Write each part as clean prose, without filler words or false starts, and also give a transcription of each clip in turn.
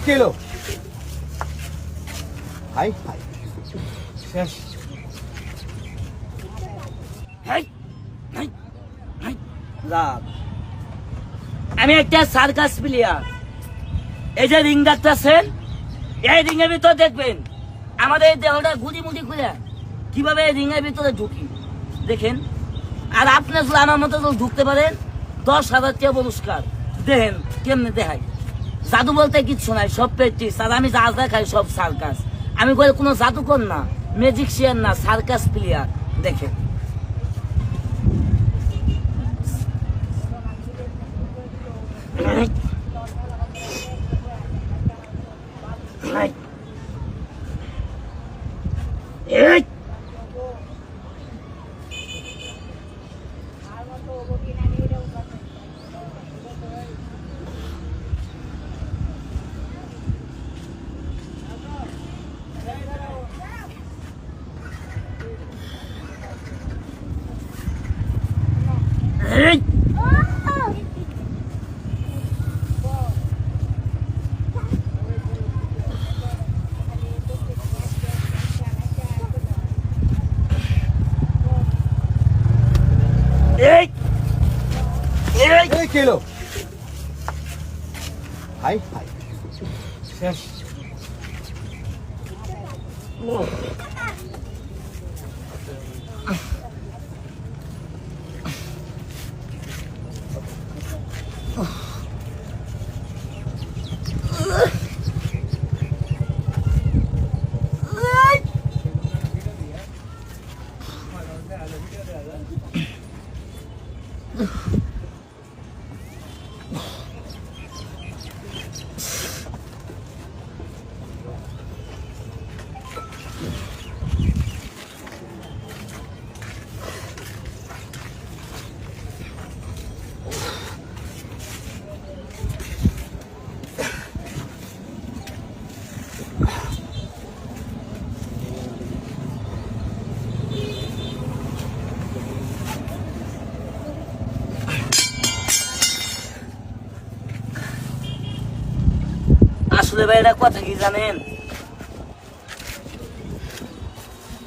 Kilo high high শেষ আমি একটা সার্কাস প্লেয়ার। এই যে রিং ডাকতেছেন, এই রিং এর ভিতর দেখবেন আমাদের দেহটা গুড়ি মুড়ি খুলে কিভাবে রিং এর ভিতরে ঢুকি দেখেন। আর আপনি যদি আমার মতো ঢুকতে পারেন 10,000 টাকা পুরস্কার। দেখেন কেমনে দেখাই। জাদু বলতে কিচ্ছু নাই, সব প্র্যাকটিস। আর আমি যা দেখাই সব সার্কাস। আমি কোনো জাদুকর না, ম্যাজিকশিয়ান না, সার্কাস প্লেয়ার। দেখেন কিলো হাই হাই শেষ আসলে ভাই এটা কথা কি জানেন,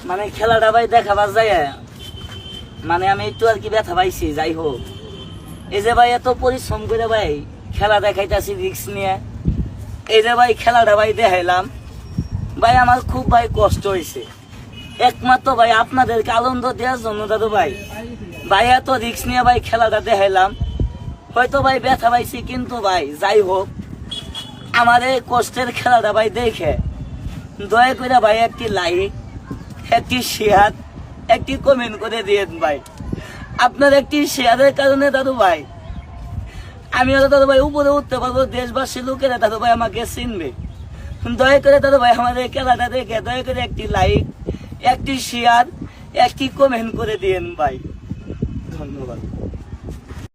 মানে খেলাটা ভাই দেখাবার যায়, মানে আমি একটু আর কি ব্যথা পাইছি। যাই হোক, এই যে ভাই এত পরিশ্রম করে ভাই খেলা দেখাইতেছি রিস্ক নিয়ে, এই যে ভাই খেলাটা ভাই দেখাইলাম, ভাই আমার খুব ভাই কষ্ট হয়েছে। একমাত্র ভাই আপনাদেরকে আনন্দ দেওয়ার জন্য দাদু ভাই ভাই এত রিস্ক নিয়ে ভাই খেলাটা দেখাইলাম। হয়তো ভাই ব্যথা পাইছি, কিন্তু ভাই যাই হোক, আমার এই কষ্টের খেলাটা ভাই দেখে দয়া করে ভাই একটি লাইক, একটি শেয়ার, একটি কমেন্ট করে দিয়েন ভাই। আপনার একটি শেয়ারের কারণে দাদু ভাই আমি দাদু ভাই উপরে উঠতে পারবো, দেশবাসী লোকেরা দাদু ভাই আমাকে চিনবে। দয়া করে দাদু ভাই আমাদের খেলাটা দেখে দয়া করে একটি লাইক, একটি শেয়ার, একটি কমেন্ট করে দিয়েন ভাই। ধন্যবাদ।